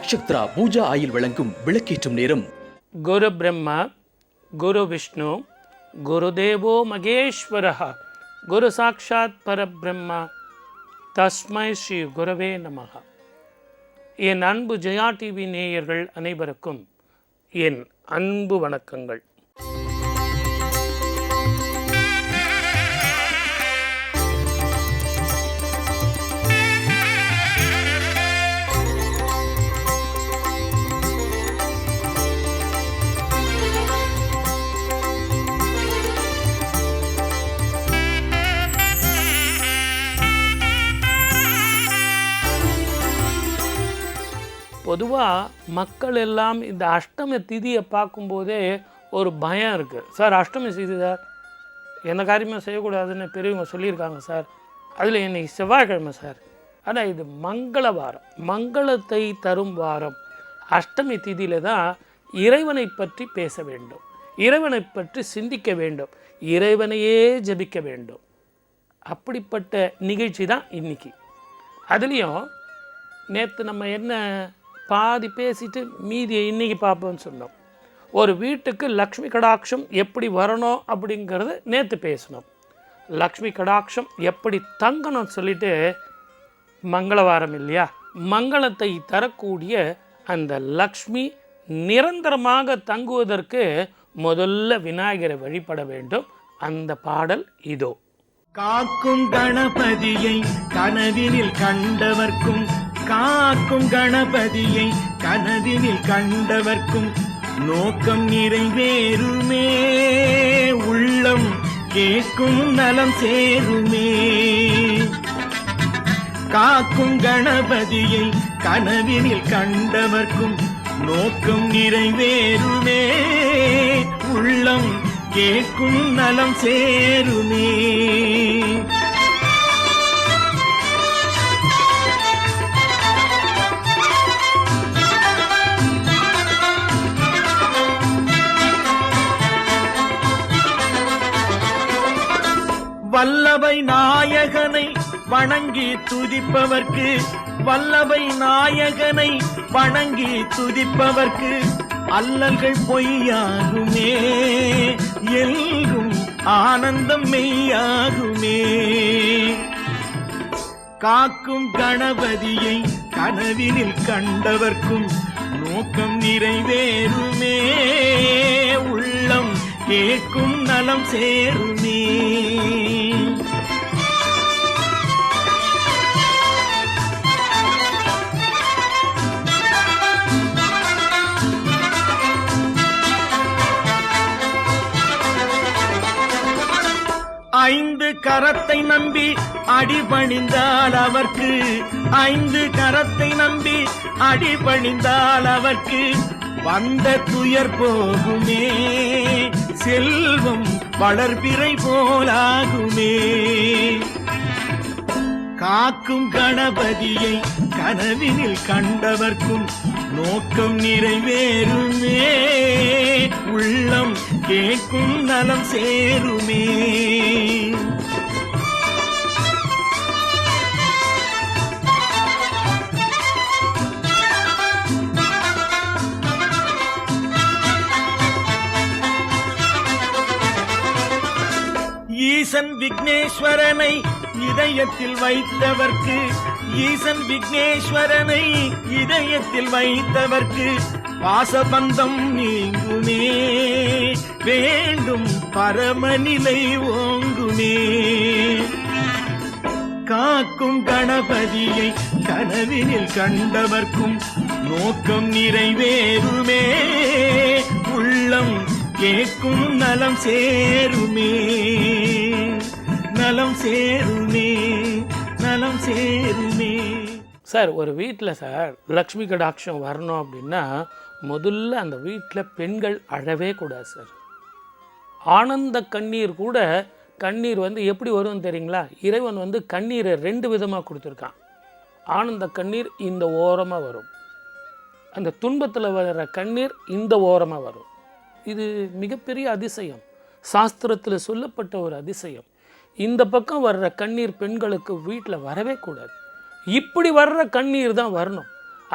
Nakshatra Pooja oil வழங்கும் விளக்கேற்றும் நேரம். குரு பிரம்மா குரு விஷ்ணு குரு தேவோ மகேஸ்வரஹ குரு சாட்சாத் பரபிரம்மா தஸ்மை ஸ்ரீ குரவே நமஹ. என் அன்பு ஜெயா டிவி நேயர்கள் அனைவருக்கும் என் அன்பு வணக்கங்கள். பொதுவாக மக்கள் எல்லாம் இந்த அஷ்டமி திதியை பார்க்கும்போதே ஒரு பயம் இருக்குது. சார் அஷ்டமி திதி சார், எந்த காரியமே செய்யக்கூடாதுன்னு பெரியவங்க சொல்லியிருக்காங்க சார், அதில் இன்னைக்கு செவ்வாய்க்கிழமை சார். ஆனால் இது மங்கள வாரம், மங்களத்தை தரும் வாரம். அஷ்டமி திதியில் தான் இறைவனை பற்றி பேச வேண்டும், இறைவனை பற்றி சிந்திக்க வேண்டும், இறைவனையே ஜபிக்க வேண்டும். அப்படிப்பட்ட நிகழ்ச்சி தான் இன்றைக்கி. அதுலேயும் நேற்று நம்ம என்ன பாதி பேசிட்டு மீதியை இன்றைக்கி பார்ப்போம்னு சொன்னோம். ஒரு வீட்டுக்கு லக்ஷ்மி கடாட்சம் எப்படி வரணும் அப்படிங்கிறது நேற்று பேசினோம். லக்ஷ்மி கடாட்சம் எப்படி தங்கணும்னு சொல்லிட்டு மங்களவாரம் இல்லையா, மங்களத்தை தரக்கூடிய அந்த லக்ஷ்மி நிரந்தரமாக தங்குவதற்கு முதல்ல விநாயகரை வழிபட வேண்டும். அந்த பாடல் இதோ. காக்கும் கணபதியை கனவினில் கண்டவர்க்கும், காக்கும் கணபதியை கனவினில் கண்டவர்க்கும் நோக்கம் நிறைவேறுமே, உள்ளம் கேட்கும் நலம் சேருமே. காக்கும் கணபதியை கனவினில் கண்டவர்க்கும் நோக்கம் நிறைவேறுமே, உள்ளம் கேட்கும் நலம் சேருமே. வல்லவை நாயகனை வணங்கி துதிப்பவர்க்கு, வல்லவை நாயகனை வணங்கி துதிப்பவர்க்கு அல்லல்கள் பொய்யாகுமே, எல்கும் ஆனந்தம் மெய்யாகுமே. காக்கும் கணபதியை கனவினில் கண்டவர்க்கும் நோக்கம் நிறைவேறுமே, உள்ளம் கேட்கும் நலம் சேருமே. ஐந்து கரத்தை நம்பி அடிபணிந்தால் அவர்க்கு, ஐந்து கரத்தை நம்பி அடிபணிந்தால் அவர்க்கு வந்த துயர் போகுமே, செல்வம் வளர்பிறை போலாகுமே. காக்கும் கணபதியை கனவினில் கண்டவர்க்கும் நோக்கம் நிறைவேறுமே, உள்ளம் கேட்கும் நலம் சேருமே. ஈசன் விக்னேஸ்வரனை இதயத்தில் வைத்தவர்க்கு, ஈசன் விக்னேஸ்வரனை இதயத்தில் வைத்தவர்க்கு பாசபந்தம் நீங்குமே, வேண்டும் பரமநிலை ஓங்குமே. காக்கும் கணபதியை கனவினில் கண்டவர்க்கும் நோக்கம் நிறைவேறுமே, உள்ளம் கேட்கும் நலம் சேருமே, நலம் சேருமே, நலம் சேருமே. சார் ஒரு வீட்டில் சார் லக்ஷ்மி கடாட்சம் வரணும் அப்படின்னா முதல்ல அந்த வீட்டில் பெண்கள் அழவே கூடாது சார். ஆனந்த கண்ணீர் கூட, கண்ணீர் எப்படி வரும்னு தெரியுங்களா? இறைவன் கண்ணீரை ரெண்டு விதமாக கொடுத்துருக்கான். ஆனந்த கண்ணீர் இந்த ஓரமாக வரும், அந்த துன்பத்தில் வர்ற கண்ணீர் இந்த ஓரமாக வரும். இது மிகப்பெரிய அதிசயம், சாஸ்திரத்தில் சொல்லப்பட்ட ஒரு அதிசயம். இந்த பக்கம் வர்ற கண்ணீர் பெண்களுக்கு வீட்டில் வரவே கூடாது. இப்படி வர்ற கண்ணீர் தான் வரணும்.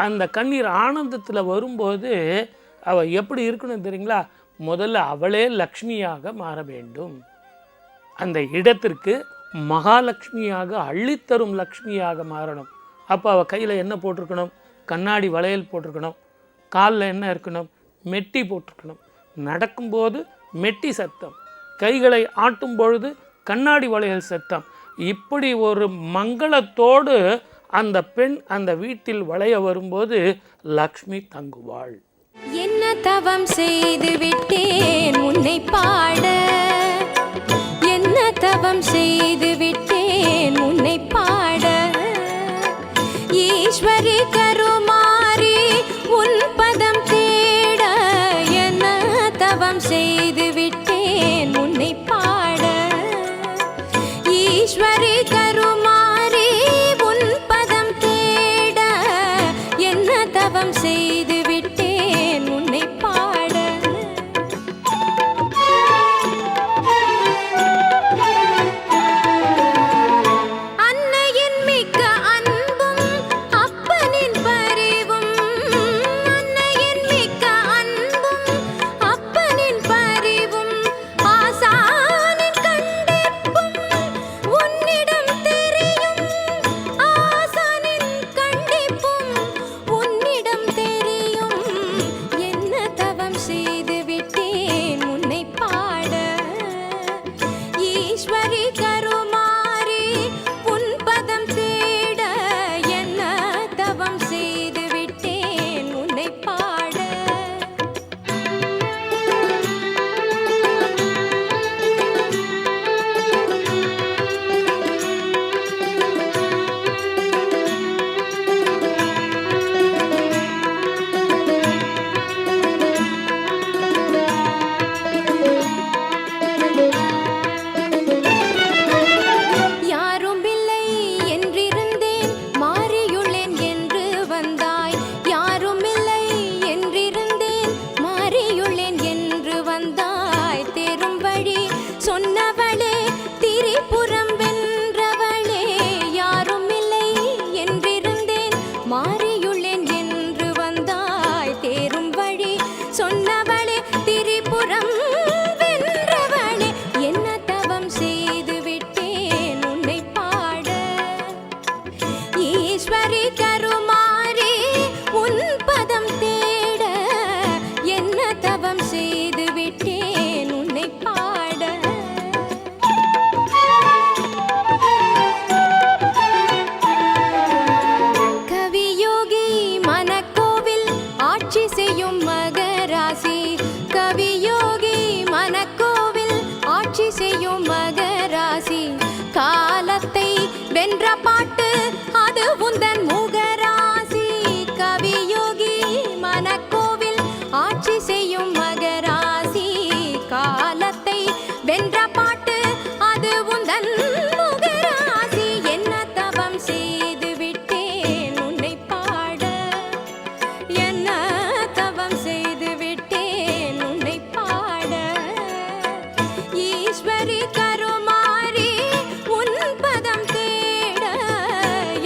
அந்த கண்ணீர் ஆனந்தத்தில் வரும்போது அவள் எப்படி இருக்கணும் தெரியுங்களா? முதல்ல அவளே லக்ஷ்மியாக மாற வேண்டும். அந்த இடத்திற்கு மகாலட்சுமியாக அள்ளித்தரும் லக்ஷ்மியாக மாறணும். அப்போ அவள் கையில் என்ன போட்டிருக்கணும்? கண்ணாடி வளையல் போட்டிருக்கணும். காலில் என்ன இருக்கணும்? மெட்டி போட்டிருக்கணும். நடக்கும்போது மெட்டி சத்தம், கைகளை ஆட்டும் பொழுது கண்ணாடி வளையல் சத்தம். இப்படி ஒரு மங்களத்தோடு அந்த பெண் அந்த வீட்டில் வளைய வரும்போது லக்ஷ்மி தங்குவாள். என்ன தவம் செய்து விட்டேன் உன்னை பாட, என்ன தவம் செய்து விட்டேன் உன்னை பாட, ஈஸ்வரி கருமாரி உன் பதம் தேட, என்ன தவம் செய்து விட்டேன் உன்னை பாட, ஈஸ்வரி கருமாரி உன் பதம் தேட, என்ன தவம் செய்து விட்டேன் உன்னை பாட. அன்னையின் மிக்க அன்பும் அப்பனின் பரிவும், அன்னையின் மிக்க அன்பும் அப்பனின் பரிவும், ஆசானின் கண்டிப்பும் உன்னிடம் தெரியும், ஆசானின் கண்டிப்பும் உன்னிடம் தெரியும், என்ன தவம் செய்து விட்டேன் உன்னை பாட, ஈஸ்வரி கருமாரி உன் பதம் தேட, என்ன தவம் செய்து விட்டேன் உன்னை பாட. யாரும் இல்லை என்றிருந்தேன் மாறியுள்ளேன் என்று வந்தாய், யாரும் இல்லை என்றிருந்தேன் மாறியுள்ளேன் என்று வந்தாய், தேரும் வழி சொன்னவளே திரிபுரம் வென்றவளே, யாரும் இல்லை என்றிருந்தேன் மாறியுள்ளேன் என்று வந்தாய், தேரும் வழி சொன்னவளே திரிபுரம் வென்றவளே, என்ன தவம் செய்து விட்டேன் உன்னை பாட, ஈஸ்வரி கருமாரி உன் பதம் தேட, என்ன தவம் செய்து விட்டேன் உன்னை பாட. கவியோகி மனக்கோவில் ஆட்சி செய்யும் மகராசி, கவியோகி மனக்கோவில் ஆட்சி செய்யும் மகராசி, காலத்தை வென்ற பாட்டு அது உந்தன் முகராசி, கவியோகி மனக்கோவில் ஆட்சி செய்யும் மகராசி, காலத்தை வென்ற பாட்டு அது உந்தன் முகராசி, என்ன தவம் செய்து விட்டேன் உன்னை பாட, என்ன தவம் செய்து விட்டேன் உன்னை பாட, ஈஸ்வரி கருமாரி உன் பதம் தேட,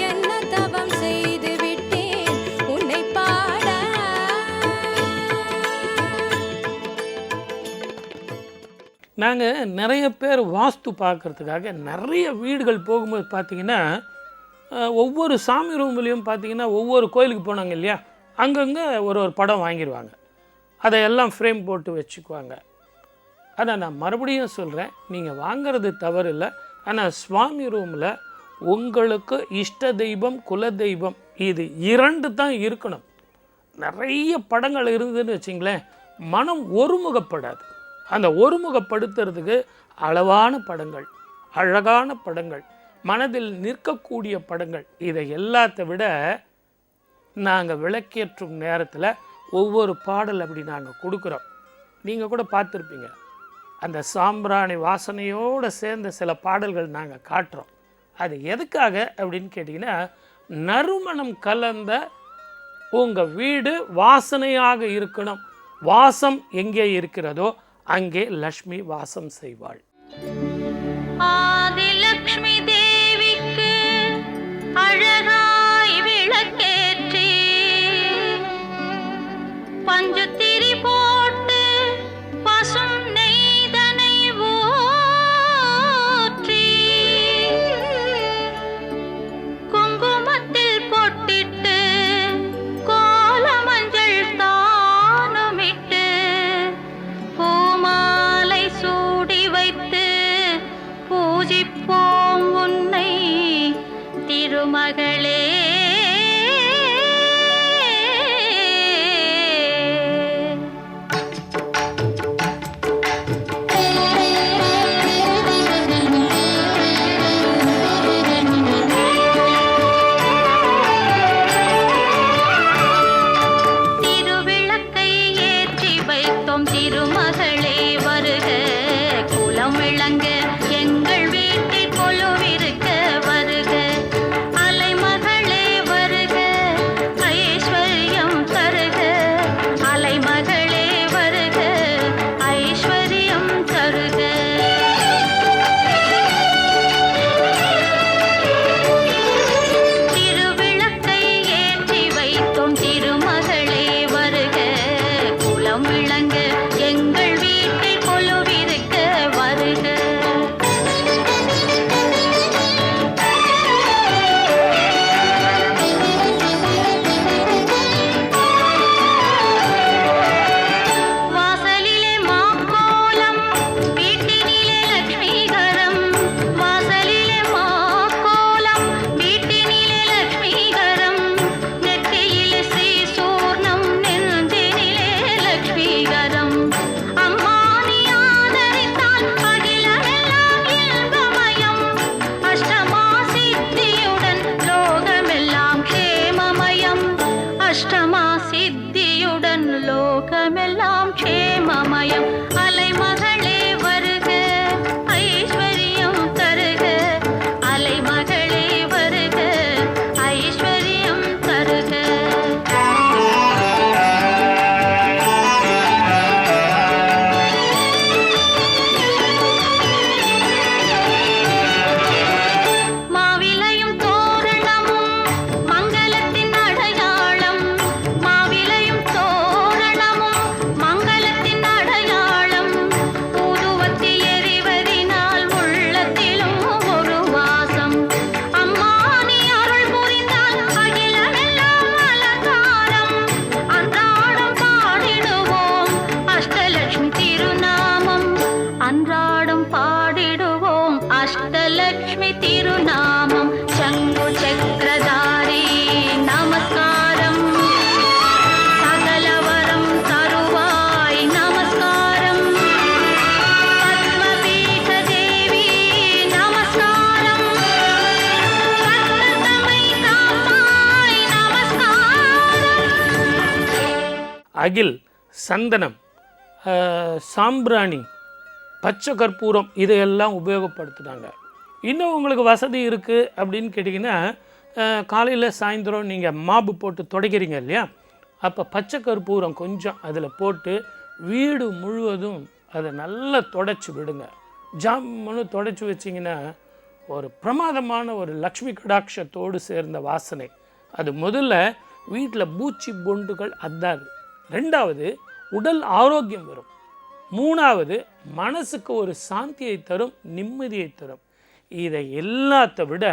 என்ன தவம் செய்து விட்டேன் உன்னை பாட. நாங்கள் நிறைய பேர் வாஸ்து பார்க்குறதுக்காக நிறைய வீடுகள் போகும்போது பார்த்தீங்கன்னா ஒவ்வொரு சாமி ரூம்லேயும் பார்த்தீங்கன்னா ஒவ்வொரு கோயிலுக்கு போனாங்க இல்லையா, அங்கங்கே ஒரு ஒரு படம் வாங்கிடுவாங்க, அதையெல்லாம் ஃப்ரேம் போட்டு வச்சுக்குவாங்க. ஆனால் நான் மறுபடியும் சொல்கிறேன், நீங்கள் வாங்கிறது தவறு இல்லை. ஆனால் சுவாமி ரூமில் உங்களுக்கு இஷ்ட தெய்வம் குல தெய்வம் இது 2 தான் இருக்கணும். நிறைய படங்கள் இருந்ததுன்னு வச்சிங்களேன், மனம் ஒருமுகப்படாது. அந்த ஒருமுகப்படுத்துறதுக்கு அளவான படங்கள், அழகான படங்கள், மனதில் நிற்கக்கூடிய படங்கள், இதை எல்லாத்தை விட நாங்கள் விளக்கேற்றும் நேரத்தில் ஒவ்வொரு பாடல் அப்படி நாங்கள் கொடுக்குறோம். நீங்கள் கூட பார்த்துருப்பீங்க, அந்த சாம்பிராணி வாசனையோடு சேர்ந்த சில பாடல்கள் நாங்கள் காட்டுறோம். அது எதுக்காக அப்படின்னு கேட்டிங்கன்னா, நறுமணம் கலந்த உங்கள் வீடு வாசனையாக இருக்கணும். வாசம் எங்கே இருக்கிறதோ அங்கே லக்ஷ்மி வாசம் செய்வாள். ஆதிலக்ஷ்மி தேவிக்கு அழகாய் விளக்கேற்றி பூஜிப்போம் உன்னை திருமகளே. திருவிளக்கை ஏற்றி வைத்தோம் திருமகளே வருக, குலம் விளங்க எங்கள் வீட்டில் கொலுவிருக்க வருக. அலைமகளே வருக, ஐஸ்வர்யம் தருக. அலைமகளே வருக, ஐஸ்வர்யம் தருக. திருவிளக்கை ஏற்றி வைத்தோம் திருமகளே வருக, குலம் விளங்க எங்கள் வீட்டில் கொலுவிருக்க வருக. வாசலிலே மாக்கோலம், வீட்டினிலே லட்சுமிகரம். வாசலிலே மாக்கோலம், வீட்டினிலே லட்சுமிகரம். நெற்றியிலே ஸ்ரீ சூர்ணம், நெஞ்சினிலே லட்சுமிகரம். அம்மா நீ ஆதரித்தால் அகிலமெல்லாம் இன்பமயம். அஷ்டமா சித்தியுடன் லோகமெல்லாம் க்ஷேமமயம். அஷ்டமா சித்தியுடன் லோகமெல்லாம் க்ஷேமமயம். அலைமகளே வருக, ஐஸ்வர்யம் தருக. அலைமகளே வருக, ஐஸ்வர்யம் தருக. மாவிலையும் தோரணமும் மங்களத்தின் அடையாளம். மாவிலையும் தோரணமும் மங்களத்தின் அடையாளம். ஊதுவத்தி எரிவதினால் உள்ளத்திலும் ஒரு வாசம். அம்மா நீ அருள் புரிந்தால் அகிலமெல்லாம் அலங்காரம். அன்றாடம் பாடிடுவோம் அஷ்டலட்சுமி திருநாமம். அன்றாடம் பாடிடுவோம் அஷ்டலட்சுமி திருநாமம். சங்கு சக்கரதாரி நமஸ்காரம். சகலவரம் தருவாய் நமஸ்காரம். பத்மபீட தேவி நமஸ்காரம். பத்மதமை காப்பாய் நமஸ்காரம். அகில், சந்தனம், சாம்பிராணி, பச்சை கற்பூரம் இதையெல்லாம் உபயோகப்படுத்துனாங்க. இன்னும் உங்களுக்கு வசதி இருக்குது அப்படின்னு கேட்டிங்கன்னா, காலையில் சாயந்தரம் நீங்கள் மாப்பு போட்டு துடைக்கிறீங்க இல்லையா, அப்போ பச்சை கற்பூரம் கொஞ்சம் அதில் போட்டு வீடு முழுவதும் அதை நல்லா தொடச்சி விடுங்க. ஜாமுன்னு தொடச்சி வச்சிங்கன்னா ஒரு பிரமாதமான ஒரு லக்ஷ்மி கடாட்சத்தோடு சேர்ந்த வாசனை. அது முதல்ல வீட்டில் பூச்சி பொண்டுகள் அத்தாது. ரெண்டாவது உடல் ஆரோக்கியம் வரும். மூணாவது மனசுக்கு ஒரு சாந்தியை தரும், நிம்மதியை தரும். இதை எல்லாத்த விட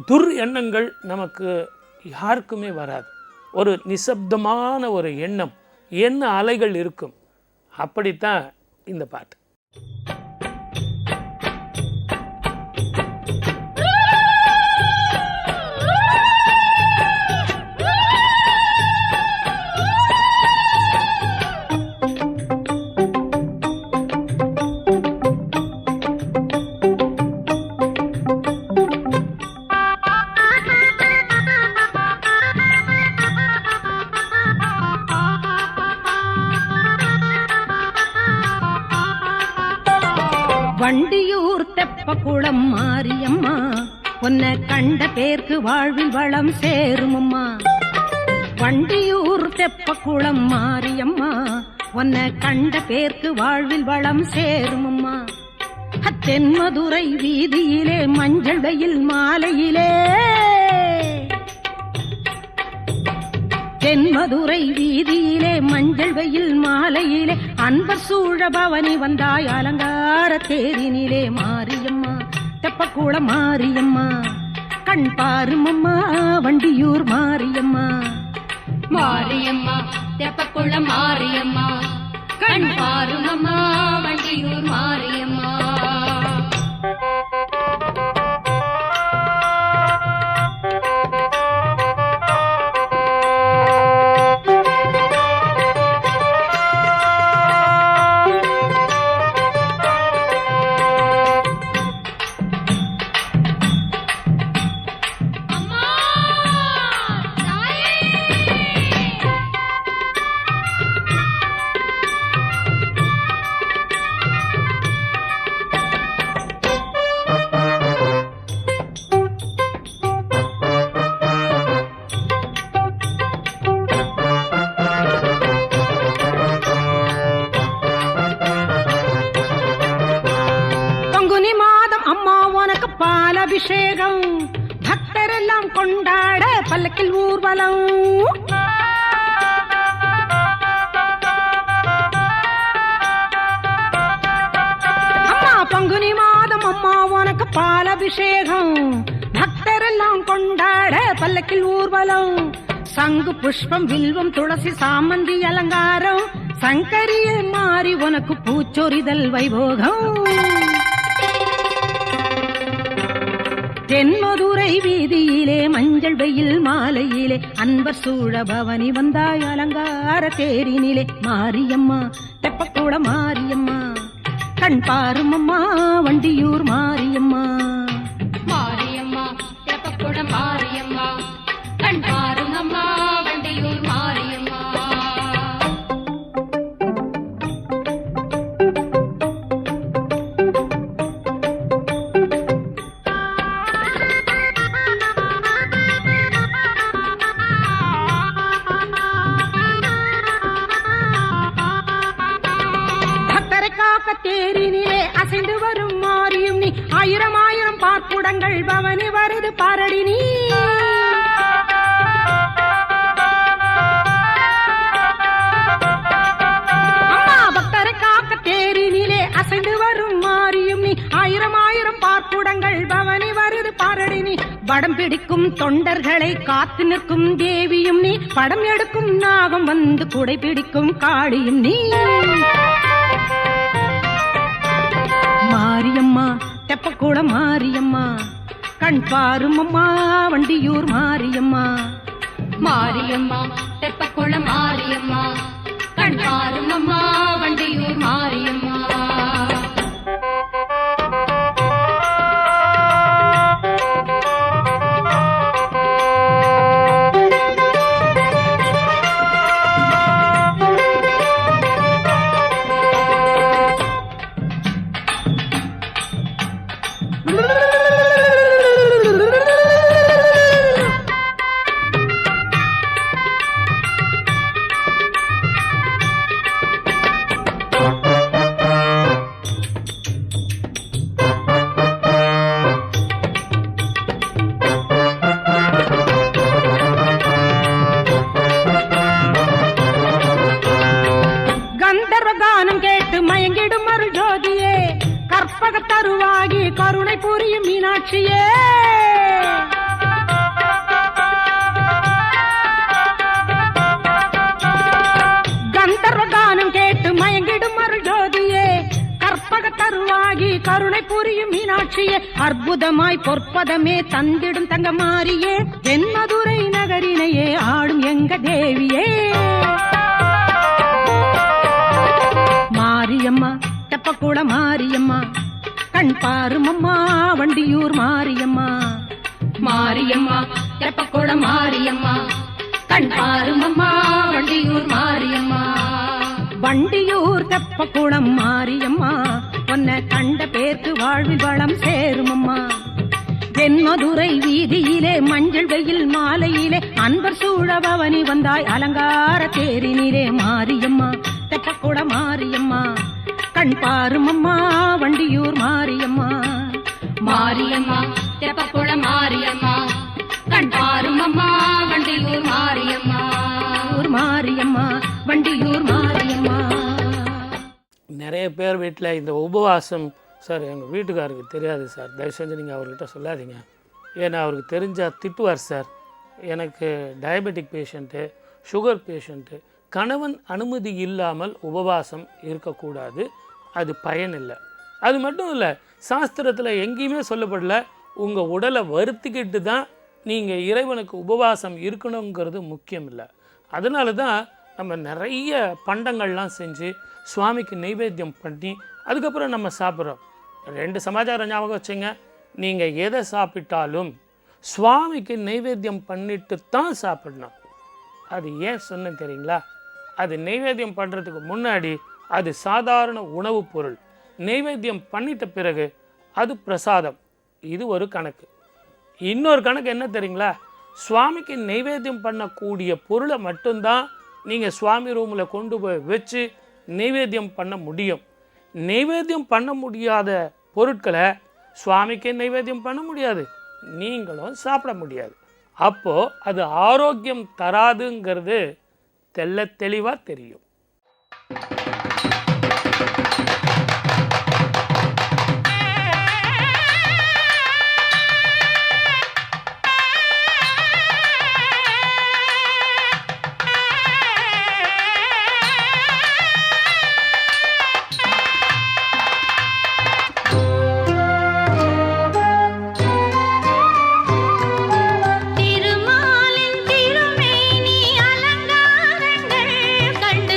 துர் எண்ணங்கள் நமக்கு யாருக்குமே வராது. ஒரு நிசப்தமான ஒரு எண்ண அலைகள் இருக்கும். அப்படித்தான் இந்த பாட்டு. வண்டியூர் தெப்பக்குளம் மாரியம்மா, உன்னை கண்ட பேர்க்கு வாழ்வில் வளம் சேருமம்மா. வண்டியூர் தெப்பக்குளம் மாரியம்மா, உன்னை கண்ட பேர்க்கு வாழ்வில் வளம் சேருமம்மா. தென்மதுரை வீதியிலே மஞ்சள் வெயில் மாலையிலே, தென்மதுரை வீதியிலே மஞ்சள் வெயில் மாலையிலே அன்பர் சூழ பவனி வந்தாய் அலங்கார தேரினிலே. மாரியம்மா தெப்பக்குளம் மாரியம்மா, கண் பாருமம்மா வண்டியூர் மாரியம்மா. மாரியம்மா தெப்பக்குளம் மாரியம்மா, கண் பாருமம்மா வண்டியூர் மாரியம்மா. அம்மா உனக்கு பாலபிஷேகம் பக்தரெல்லாம் கொண்டாட பல்லக்கில் ஊர்வலம் அம்மா பங்குனி மாதம் அம்மா உனக்கு பாலபிஷேகம் பக்தரெல்லாம் கொண்டாட பல்லக்கில் ஊர்வலம் சங்கு புஷ்பம் வில்வம் துளசி சாமந்தி அலங்காரம் சங்கரியே மாறி உனக்கு பூச்சொரிதல் வைபோகம் தென்மதுரை வீதியிலே மஞ்சள் வெயில் மாலையிலே அன்பர் சூழ பவனி வந்தாய் அலங்கார தேரினிலே மாரியம்மா தெப்பக்கூட மாரியம்மா கண் பாரும் அம்மா வண்டியூர் மாரியம்மா மாரியம்மா தெப்பக்குள மாரியம்மா கண் பாரும் அம்மா வண்டியூர் மாரியம்மா பக்தரை காக்க தேரினிலே அசைந்து வரும் மாரியும் நீ ஆயிரம் ஆயிரம் பார்க்குடங்கள் பவனி வருது பாரடி நீ அம்மா பக்தரை காக்க தேரினிலே அசைந்து வரும் மாரியும் நீ ஆயிரம் ஆயிரம் பார்க்குடங்கள் பவனி வருது பாரடி நீ படம் பிடிக்கும் தொண்டர்களை காத்து நிற்கும் தேவியும் நீ படம் எடுக்கும் நாகம் வந்து குடை பிடிக்கும் காளியும் நீ மாரியம்மா தெப்பக்கூட மாரியம்மா கண் பாரும் அம்மா வண்டியூர் மாரியம்மா மாரியம்மா தெப்பக்குள மாரியம்மா கண் பாரும் அம்மா வண்டியூர் மாரியம்மா கந்தர்வ கானம் கேட்டு மயங்கிடும் அருள் ஜோதியே கற்பக தருவாகி கருணை புரியும் மீனாட்சியே கந்தர்வ கானம் கேட்டு மயங்கிடும் அருள் ஜோதியே கற்பக தருவாகி கருணை புரியும் மீனாட்சியே அற்புதமாய் பொற்பதமே தந்திடும் தங்க மாறியே தென்மதுரை நகரினையே ஆடும் எங்க தேவியே மாரியம்மா தெப்பக்கூட மாரியம்மா கண் பாரும் அம்மா வண்டியூர் மாரியம்மா மாரியம்மா தெப்பக்குள மாரியம்மா கண் பாரும் அம்மா வண்டியூர் மாரியம்மா வண்டியூர் தெப்பக்கூடம் மாரியம்மா உன்னை கண்ட பேர்க்கு வாழ்வில் வளம் சேருமம்மா தென்மதுரை வீதியிலே மஞ்சள் வெயில் மாலையிலே அன்பர் சூழ பவனி வந்தாய் அலங்கார தேரினிலே மாரியம்மா தெப்பக்கூட மாரியம்மா கண் பாரும் அம்மா வண்டியூர் மாரியம்மா மாரியம்மா தெப்பக்குள மாரியம்மா கண் பாரும் அம்மா வண்டியூர் மாரியம்மா ஊர் மாரியம்மா வண்டியூர் மாரியம்மா நிறைய பேர் வீட்டில் இந்த உபவாசம் சார் எங்கள் வீட்டுக்காருக்கு தெரியாது சார் தயவு செஞ்சு நீங்கள் அவர்கிட்ட சொல்லாதீங்க ஏன்னா அவருக்கு தெரிஞ்சால் திட்டுவார் சார் எனக்கு டயபெட்டிக் பேஷண்ட்டு சுகர் பேஷண்ட்டு கணவன் அனுமதி இல்லாமல் உபவாசம் இருக்கக்கூடாது அது பயனில்லை அது மட்டும் இல்லை சாஸ்திரத்தில் எங்கேயுமே சொல்லப்படல உங்கள் உடலை வருத்திக்கிட்டு தான் நீங்கள் இறைவனுக்கு உபவாசம் இருக்கணுங்கிறது முக்கியம் இல்லை அதனால தான் நம்ம நிறைய பண்டங்கள்லாம் செஞ்சு சுவாமிக்கு நைவேத்தியம் பண்ணி அதுக்கப்புறம் நம்ம சாப்பிட்றோம். 2 சமாச்சாரம் ஞாபகம் வச்சுங்க, நீங்கள் எதை சாப்பிட்டாலும் சுவாமிக்கு நைவேத்தியம் பண்ணிட்டு தான் சாப்பிடணும். அது ஏன் சொன்னேன் தெரியுங்களா? அது நைவேத்தியம் பண்ணுறதுக்கு முன்னாடி அது சாதாரண உணவுப் பொருள், நைவேத்தியம் பண்ணிட்ட பிறகு அது பிரசாதம். இது ஒரு கணக்கு. இன்னொரு கணக்கு என்ன தெரியுங்களா? சுவாமிக்கு நைவேத்தியம் பண்ணக்கூடிய பொருளை மட்டும்தான் நீங்கள் சுவாமி ரூமில் கொண்டு போய் வச்சு நைவேத்தியம் பண்ண முடியும். நைவேத்தியம் பண்ண முடியாத பொருட்களை சுவாமிக்கு நைவேத்தியம் பண்ண முடியாது, நீங்களும் சாப்பிட முடியாது. அப்போது அது ஆரோக்கியம் தராதுங்கிறது தெள்ளத் தெளிவாக தெரியும். திருமாலின் திருமேனி அலங்காரங்கள் கண்டு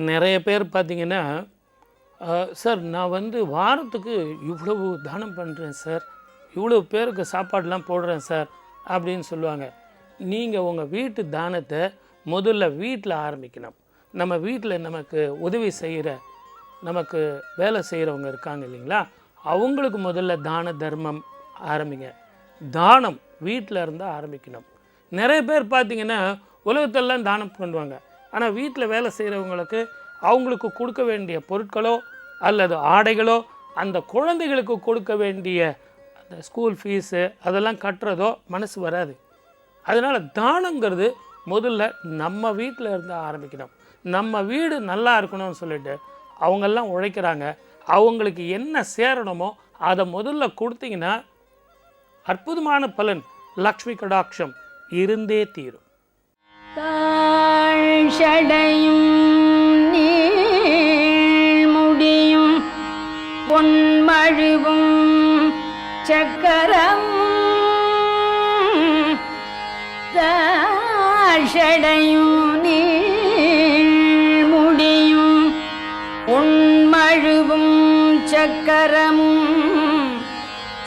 நிறைய பேர் பார்த்தீங்கன்னா சார் நான் வந்து வாரத்துக்கு இவ்வளவு தானம் பண்ணுறேன் சார், இவ்வளோ பேருக்கு சாப்பாடெலாம் போடுறேன் சார் அப்படின்னு சொல்லுவாங்க. நீங்கள் உங்கள் வீட்டு தானத்தை முதல்ல வீட்டில் ஆரம்பிக்கணும். நம்ம வீட்டில் நமக்கு உதவி செய்கிற, நமக்கு வேலை செய்கிறவங்க இருக்காங்க இல்லைங்களா, அவங்களுக்கு முதல்ல தான தர்மம் ஆரம்பிங்க. தானம் வீட்டில் இருந்தால் ஆரம்பிக்கணும். நிறைய பேர் பார்த்திங்கன்னா உலகத்தெல்லாம் தானம் பண்ணுவாங்க, ஆனால் வீட்டில் வேலை செய்கிறவங்களுக்கு அவங்களுக்கு கொடுக்க வேண்டிய பொருட்களோ அல்லது ஆடைகளோ, அந்த குழந்தைகளுக்கு கொடுக்க வேண்டிய அந்த ஸ்கூல் ஃபீஸு அதெல்லாம் கட்டுறதோ மனசு வராது. அதனால் தானங்கிறது முதல்ல நம்ம வீட்டில் இருந்து ஆரம்பிக்கணும். நம்ம வீடு நல்லா இருக்கணும்னு சொல்லிட்டு அவங்கெல்லாம் உழைக்கிறாங்க, அவங்களுக்கு என்ன சேரணுமோ அதை முதல்ல கொடுத்தீங்கன்னா அற்புதமான பலன், லக்ஷ்மி கடாட்சம் இருந்தே தீரும். தாழ்ஷடையும் நீழ்முடியும் பொன்மழுவும் சக்கரம் தாழ்ஷடையும் நீழ்முடியும் பொன்மழுவும் சக்கரமும்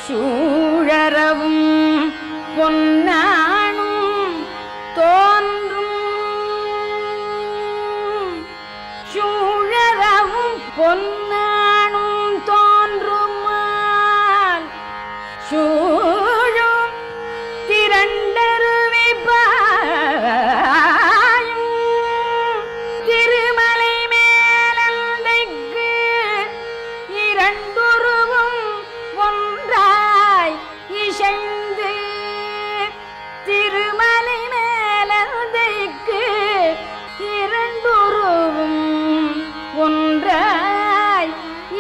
சூழரவும் பொன்னானும் தோன்றும் சூழரவும் பொன்னானும் தோன்றுமால் சூழும் திரண்டருவி பாயும் திருமலை மேலந்தைக்கு இரண்டுருவும் ஒன்றாய் இசைந்து திருமலை மேலந்தைக்கு இரண்டுருவும் ஒன்றாய்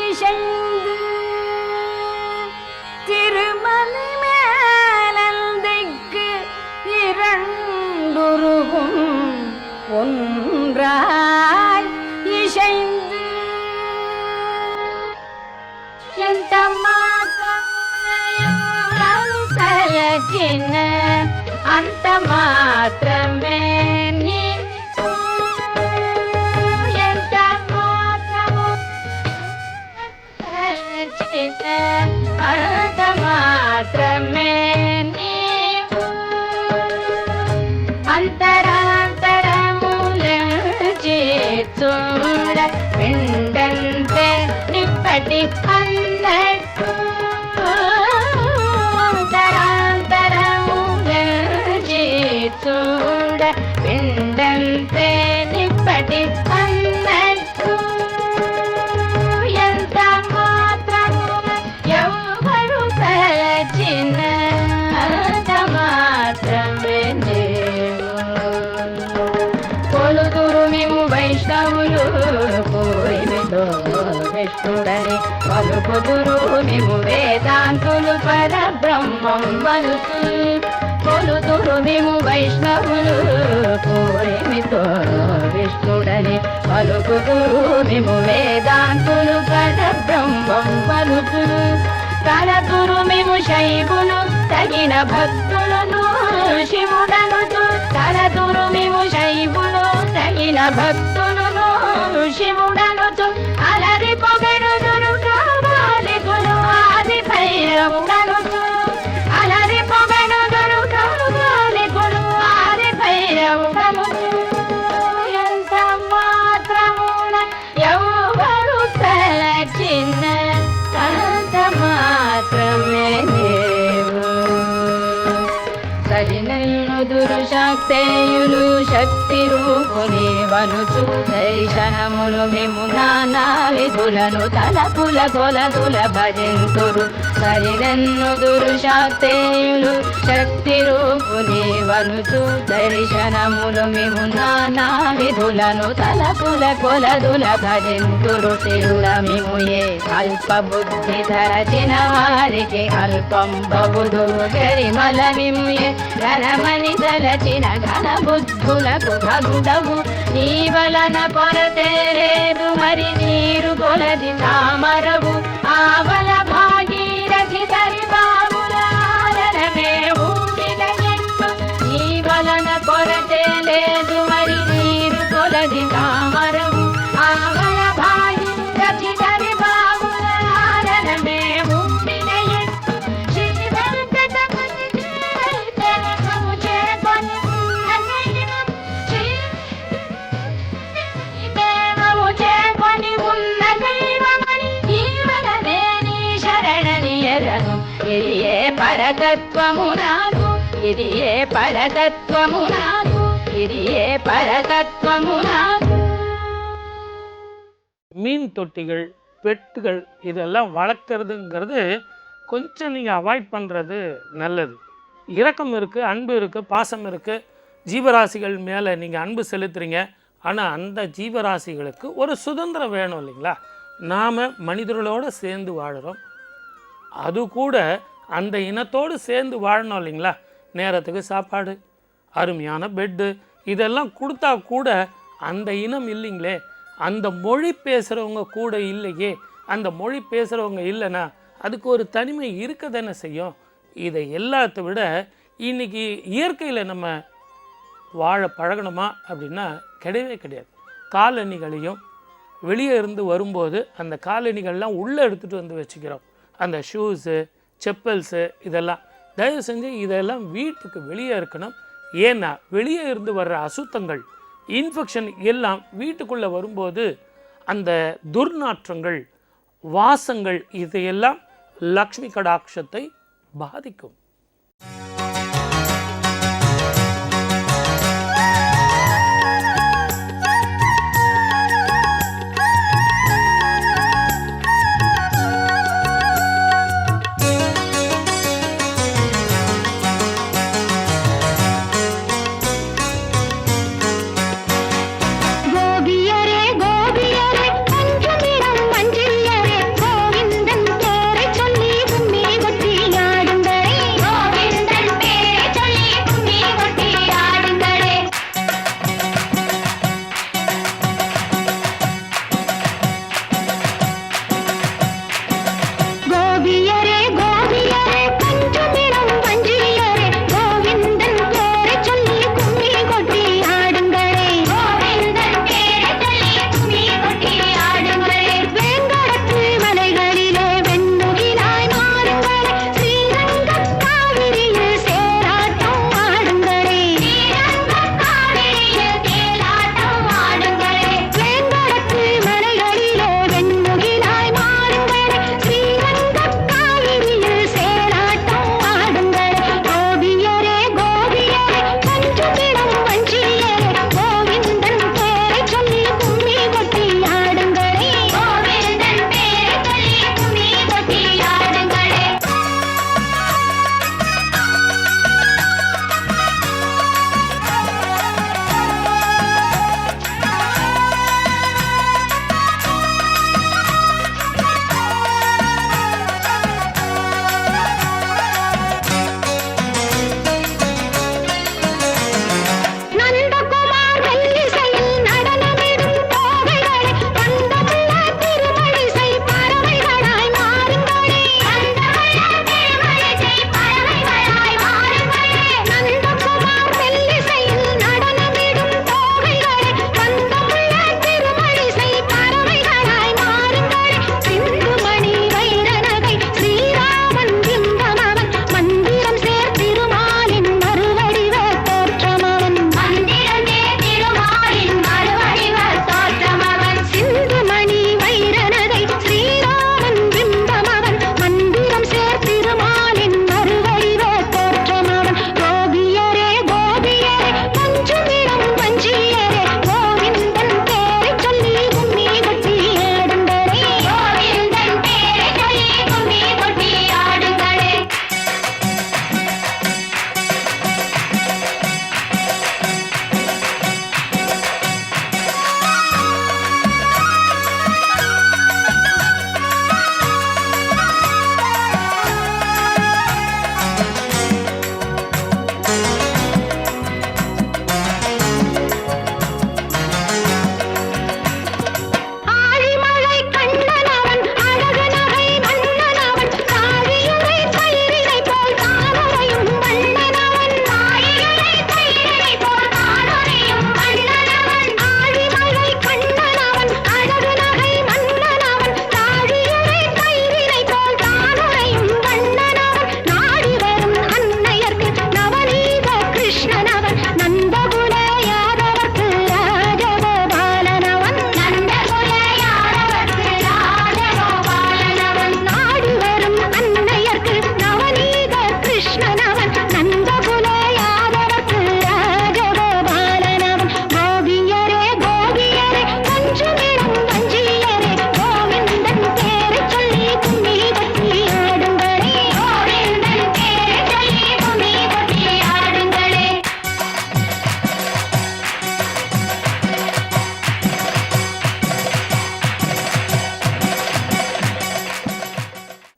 இசைந்து திருமலை மேலந்தைக்கு இரண்டுருவும் ஒன்றாய் இசைந்து எந்த மாத்திர அந்த மாத்திரமே நீ எந்த அந்த மாத்திரமே நீ అంతరాంతరములూడ పిండంతే నిప్పటి అన్నట్టు అంతరాంతరములూడ పిండంతే నిప్పటి అన్నట్టు ఎంత మాత్రమున ఎవరు తలచిన అంత మాత్రమే వైష్ణవులు కోరిమితో విష్ణుడని పలుకుదురు మేము వేదాంతులు పరబ్రహ్మం వలుసు కొలుదురు మేము వైష్ణవులు కోరిమితో విష్ణుడని పలుకుదురు మేము వేదాంతులు పరబ్రహ్మం వలుసు తలదురు మేము శైవులు తగిన భక్తులను శివుడనుచు తలదురు మేము శైవులు తగిన భక్తులను శివుడనుచు అలరి పొగడుదురు కావాలికులు ఆది భైరవుడనుచు అలరి పొగడుదురు కావాలికులు ఆది భైరవుడనుచు ఎంత మాత్రమున ఎవరు తలచిన అంత మాత్రమే సరినయునుదురు శక్తేయులు శక్తి రూపుని వనుచు దర్శనములు మేము నానా విధులను తలపుల కొలదుల భజింతురు సరినన్నుదురు శక్తేయులు శక్తి రూపుని వనుచు దర్శనములు మేము నానా విధులను తలపుల కొలదుల భజింతురు తిరుల మేము ఏ అల్ప బుద్ధి ధరచిన వారికి అల్పం బబుదు గరిమల మేము ఏ ఘనమని తలచిన ఘన బుద్ధులకు భగుడవు నీ వలన కొరతే లేదు మరి నీరు కొలది తామరవు ఆవల భాగీరథి తరి బాబులారమే ఊపిన ఎత్తు నీ వలన కొరతే లేదు మరి నీరు కొలది తామరవు పరతత్వము నాకు ఇది ఏ పరతత్వము నాకు ఇది ఏ పరతత్వము నాకు. மீன் தொட்டிகள், பெட்டுகள் இதெல்லாம் வளர்க்குறதுங்கிறது கொஞ்சம் நீங்கள் அவாய்ட் பண்ணுறது நல்லது. இரக்கம் இருக்குது, அன்பு இருக்குது, பாசம் இருக்குது, ஜீவராசிகள் மேலே நீங்கள் அன்பு செலுத்துறீங்க. ஆனால் அந்த ஜீவராசிகளுக்கு ஒரு சுதந்திரம் வேணும் இல்லைங்களா? நாம் மனிதர்களோடு சேர்ந்து வாழுறோம், அது கூட அந்த இனத்தோடு சேர்ந்து வாழணும் இல்லைங்களா? நேரத்துக்கு சாப்பாடு, அருமையான பெட்டு இதெல்லாம் கொடுத்தா கூட அந்த இனம் இல்லைங்களே, அந்த மொழி பேசுகிறவங்க கூட இல்லையே, அந்த மொழி பேசுகிறவங்க இல்லைன்னா அதுக்கு ஒரு தனிமை இருக்க தானே செய்யும். இதை எல்லாத்த விட இன்றைக்கி இயற்கையில் நம்ம வாழ பழகணுமா அப்படின்னா கிடையவே கிடையாது. காலணிகளையும் வெளியே இருந்து வரும்போது அந்த காலணிகள்லாம் உள்ளே எடுத்துகிட்டு வந்து வச்சுக்கிறோம். அந்த ஷூஸு, செப்பல்ஸு இதெல்லாம் தயவு செஞ்சு இதெல்லாம் வீட்டுக்கு வெளியே இருக்கணும். ஏன்னா வெளியே இருந்து வர்ற அசுத்தங்கள், இன்ஃபெக்ஷன் எல்லாம் வீட்டுக்குள்ளே வரும்போது அந்த துர்நாற்றங்கள், வாசங்கள் இதையெல்லாம் லக்ஷ்மி கடாட்சத்தை பாதிக்கும். கோவிந்தன் பேரை சொல்லி கும்மி கொட்டி ஆடுங்களே.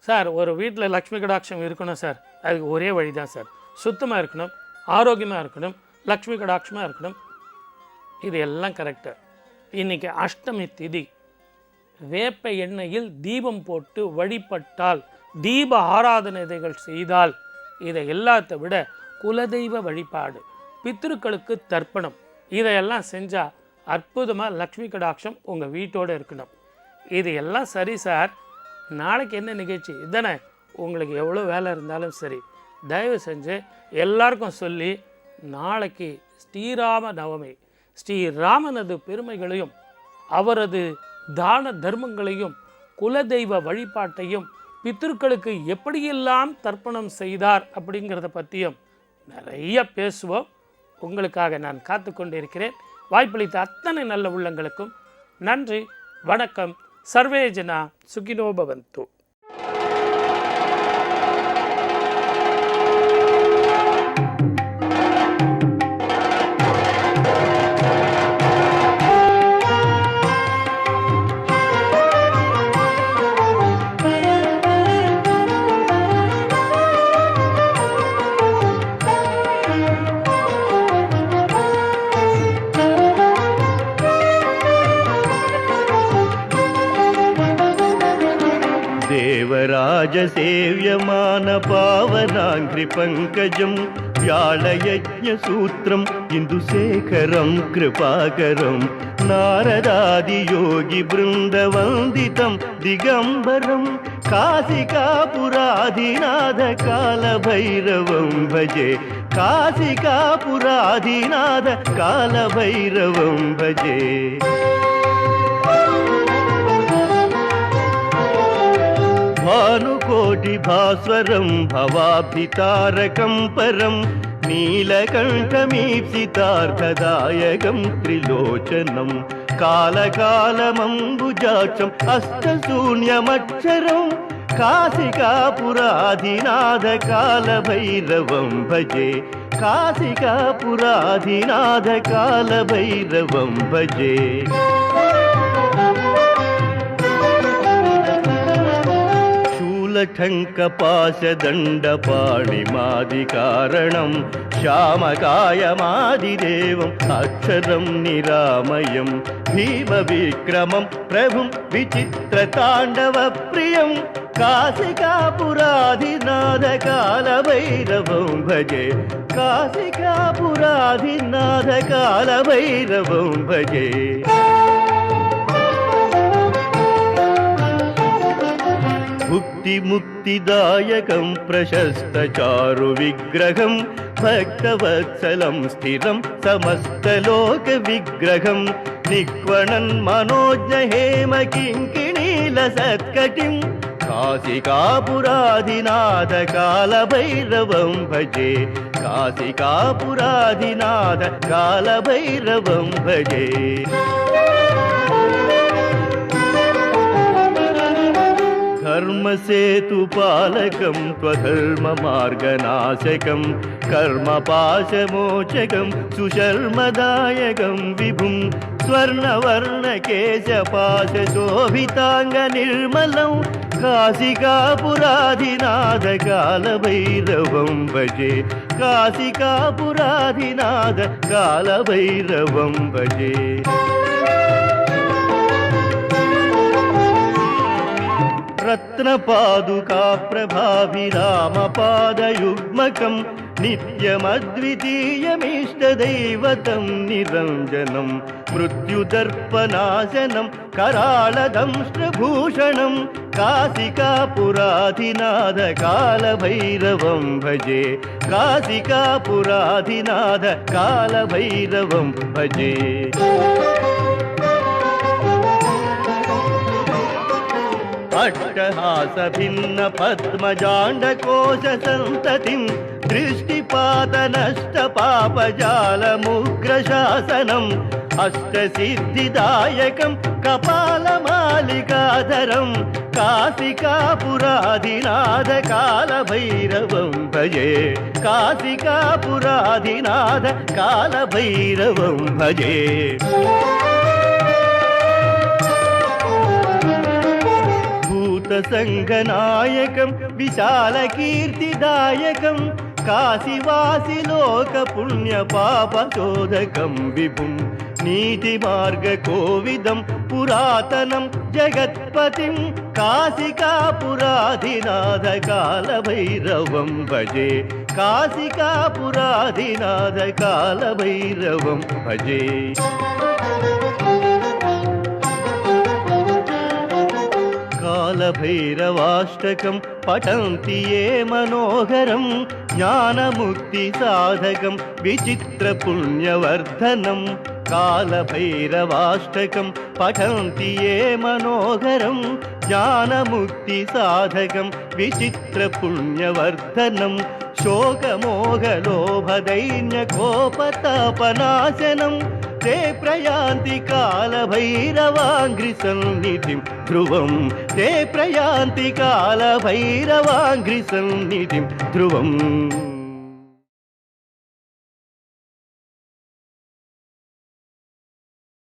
சார் ஒரு வீட்டில் லக்ஷ்மி கடாட்சம் இருக்கணும் சார், அதுக்கு ஒரே வழி தான் சார். சுத்தமாக இருக்கணும், ஆரோக்கியமாக இருக்கணும், லக்ஷ்மி கடாட்சமாக இருக்கணும். இது எல்லாம் கரெக்டு. இன்றைக்கி அஷ்டமி திதி. வேப்ப எண்ணெயில் தீபம் போட்டு வழிபட்டால், தீப ஆராதனைகள் செய்தால், இதை எல்லாத்தை விட குலதெய்வ வழிபாடு, பித்ருக்களுக்கு தர்ப்பணம், இதையெல்லாம் செஞ்சால் அற்புதமாக லக்ஷ்மி கடாட்சம் உங்கள் வீட்டோடு இருக்கணும். இது எல்லாம் சரி சார், நாளைக்கு என்ன நிகழ்ச்சி இதுதானே, உங்களுக்கு எவ்வளோ வேலை இருந்தாலும் சரி, தயவு செஞ்சு எல்லாருக்கும் சொல்லி நாளைக்கு ஸ்ரீராம நவமி, ஸ்ரீராமனது பெருமைகளையும் அவரது தான தர்மங்களையும் குலதெய்வ வழிபாட்டையும் பித்ருக்களுக்கு எப்படியெல்லாம் தர்ப்பணம் செய்தார் அப்படிங்கிறத பற்றியும் நிறைய பேசுவோம். உங்களுக்காக நான் காத்து கொண்டிருக்கிறேன். வாய்ப்பளித்த அத்தனை நல்ல உள்ளங்களுக்கும் நன்றி, வணக்கம். சர்வே ஜனா சுகினோ பவந்து. देवराजसेव्यमान पावनाङ्घ्रिपङ्कजं व्याळयज्ञसूत्रं इन्दुशेखरं कृपाकरं नारदादियोगिवृन्दवन्दितं दिगम्बरं काशिकापुराधिनाथकालभैरवं भजे, काशिकापुराधिनाथकालभैरवं भजे. भानुकोटिभास्वरं भवाभितारकं परं नीलकण्ठमीप्सितार्थदायकं त्रिलोचनं कालकालमम्बुजाक्षं अष्टशून्यमक्षरं काशिकापुराधिनाथकालभैरवं भजे, काशिकापुराधिनाथकालभैरवं भजे. शूलठङ्कपाशदण्डपाणिमादिकारणं श्यामकायमादिदेवम् अक्षरं निरामयं भीमविक्रमं प्रभुं विचित्रताण्डवप्रियं काशिकापुराधिनाथकालभैरवं भजे, काशिकापुराधिनाथकालभैरवं भजे. मुक्तिदायकं प्रशस्तचारुविग्रहं भक्तवत्सलं स्थिरं समस्तलोकविग्रहं निक्वणन् मनोज्ञहेमकिङ्किणीलसत्कटिं काशिकापुराधिनाथकालभैरवं भजे, काशिकापुराधिनाथकालभैरवं भजे. धर्मसेतुपालकं त्वधर्ममार्गनाशकं कर्मपाशमोचकं सुशर्मदायकं विभुं स्वर्णवर्णकेशपाशशोभिताङ्गनिर्मलं काशिकापुराधिनाथकालभैरवं भजे, काशिकापुराधिनाथकालभैरवं भजे. रत्नपादुका प्रभाभिरामपादयुग्मकं नित्यमद्वितीयमीष्टदैवतं निरञ्जनं मृत्युदर्पनाशनं कराळदंष्ट्रभूषणं काशिकापुराधिनाथकालभैरवं भजे, काशिकापुराधिनाथकालभैरवं भजे. अट्टहासभिन्न पद्मजाण्डकोशसन्ततिं दृष्टिपातनष्टपापजालमुग्रशासनम् अष्टसिद्धिदायकं कपालमालिकाधरं काशिकापुराधिनाथकालभैरवं भजे, काशिकापुराधिनाथकालभैरवं भजे. भूतसङ्घनायकं विशालकीर्तिदायकं काशीवासिलोकपुण्यपापचोदकं विभुं नीतिमार्गकोविदं पुरातनं जगत्पतिं काशिकापुराधिनाथकालभैरवं भजे काशिकापुराधिनाथकालभैरवं भजे कालभैरवाष्टकं पठन्ति ये मनोहरं ज्ञानमुक्तिसाधकं विचित्रपुण्यवर्धनं कालभैरवाष्टकं पठन्ति ये मनोहरं ज्ञानमुक्तिसाधकं विचित्रपुण्यवर्धनं शोकमोहलोभदैन्यकोपतापनाशनं ते प्रयान्ति कालभैरवाङ्घ्रिसन्निधिं ध्रुवं ते प्रयान्ति कालभैरवाङ्घ्रिसन्निधिं ध्रुवम्